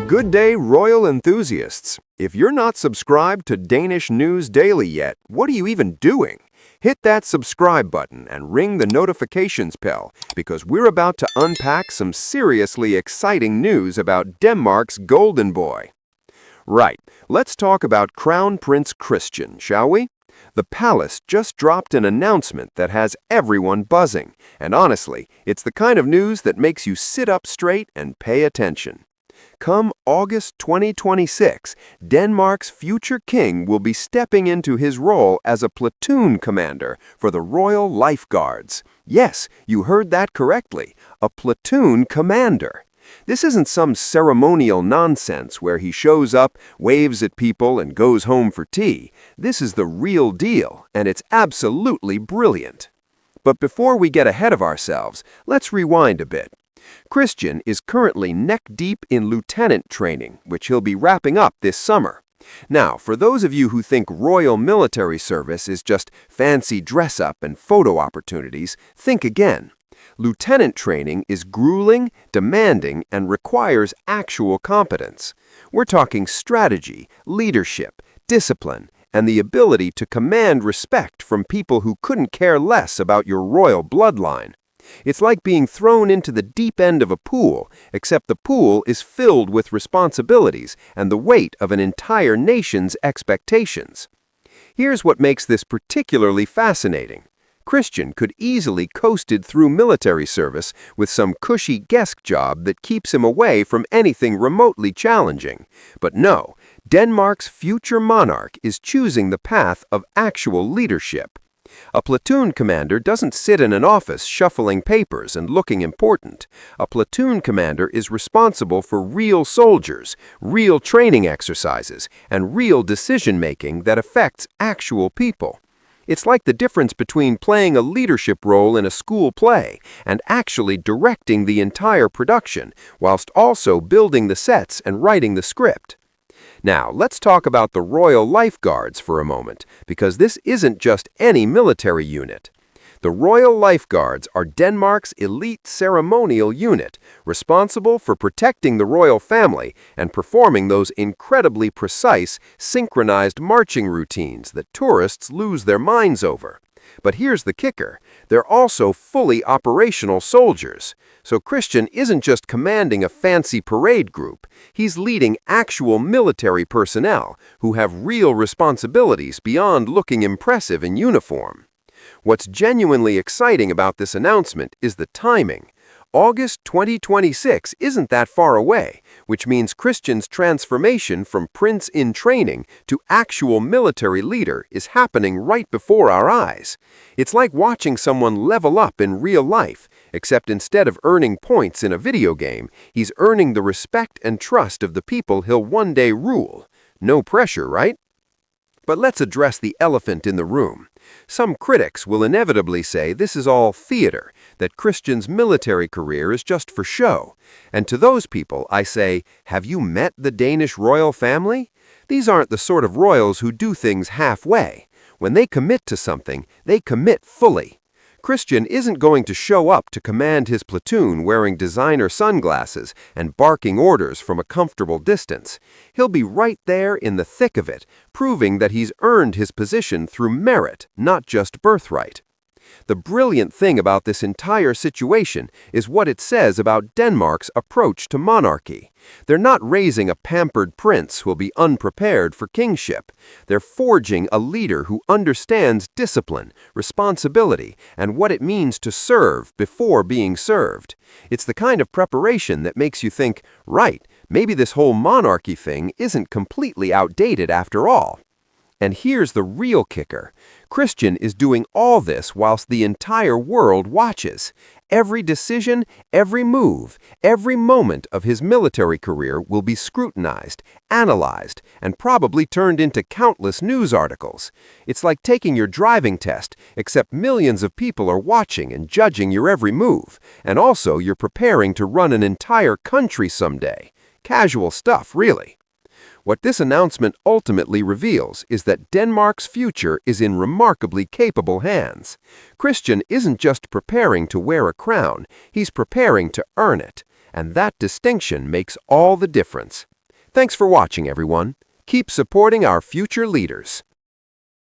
Good day, royal enthusiasts. If you're not subscribed to Danish News Daily yet, what are you even doing? Hit that subscribe button and ring the notifications bell because we're about to unpack some seriously exciting news about Denmark's golden boy. Right, let's talk about Crown Prince Christian, shall we? The palace just dropped an announcement that has everyone buzzing, and honestly, it's the kind of news that makes you sit up straight and pay attention. Come August 2026, Denmark's future king will be stepping into his role as a platoon commander for the Royal Lifeguards. Yes, you heard that correctly, a platoon commander. This isn't some ceremonial nonsense where he shows up, waves at people, and goes home for tea. This is the real deal, and it's absolutely brilliant. But before we get ahead of ourselves, let's rewind a bit. Christian is currently neck-deep in lieutenant training, which he'll be wrapping up this summer. Now, for those of you who think royal military service is just fancy dress-up and photo opportunities, think again. Lieutenant training is grueling, demanding, and requires actual competence. We're talking strategy, leadership, discipline, and the ability to command respect from people who couldn't care less about your royal bloodline. It's like being thrown into the deep end of a pool, except the pool is filled with responsibilities and the weight of an entire nation's expectations. Here's what makes this particularly fascinating. Christian could easily coasted through military service with some cushy desk job that keeps him away from anything remotely challenging. But no, Denmark's future monarch is choosing the path of actual leadership. A platoon commander doesn't sit in an office shuffling papers and looking important. A platoon commander is responsible for real soldiers, real training exercises, and real decision-making that affects actual people. It's like the difference between playing a leadership role in a school play and actually directing the entire production, whilst also building the sets and writing the script. Now, let's talk about the Royal Lifeguards for a moment, because this isn't just any military unit. The Royal Lifeguards are Denmark's elite ceremonial unit, responsible for protecting the royal family and performing those incredibly precise, synchronized marching routines that tourists lose their minds over. But here's the kicker. They're also fully operational soldiers. So Christian isn't just commanding a fancy parade group. He's leading actual military personnel who have real responsibilities beyond looking impressive in uniform. What's genuinely exciting about this announcement is the timing. August 2026 isn't that far away, which means Christian's transformation from prince in training to actual military leader is happening right before our eyes. It's like watching someone level up in real life, except instead of earning points in a video game, he's earning the respect and trust of the people he'll one day rule. No pressure, right? But let's address the elephant in the room. Some critics will inevitably say this is all theater, that Christian's military career is just for show. And to those people, I say, have you met the Danish royal family? These aren't the sort of royals who do things halfway. When they commit to something, they commit fully. Christian isn't going to show up to command his platoon wearing designer sunglasses and barking orders from a comfortable distance. He'll be right there in the thick of it, proving that he's earned his position through merit, not just birthright. The brilliant thing about this entire situation is what it says about Denmark's approach to monarchy. They're not raising a pampered prince who'll be unprepared for kingship. They're forging a leader who understands discipline, responsibility, and what it means to serve before being served. It's the kind of preparation that makes you think, right, maybe this whole monarchy thing isn't completely outdated after all. And here's the real kicker. Christian is doing all this whilst the entire world watches. Every decision, every move, every moment of his military career will be scrutinized, analyzed, and probably turned into countless news articles. It's like taking your driving test, except millions of people are watching and judging your every move. And also, you're preparing to run an entire country someday. Casual stuff, really. What this announcement ultimately reveals is that Denmark's future is in remarkably capable hands. Christian isn't just preparing to wear a crown, he's preparing to earn it. And that distinction makes all the difference. Thanks for watching, everyone. Keep supporting our future leaders.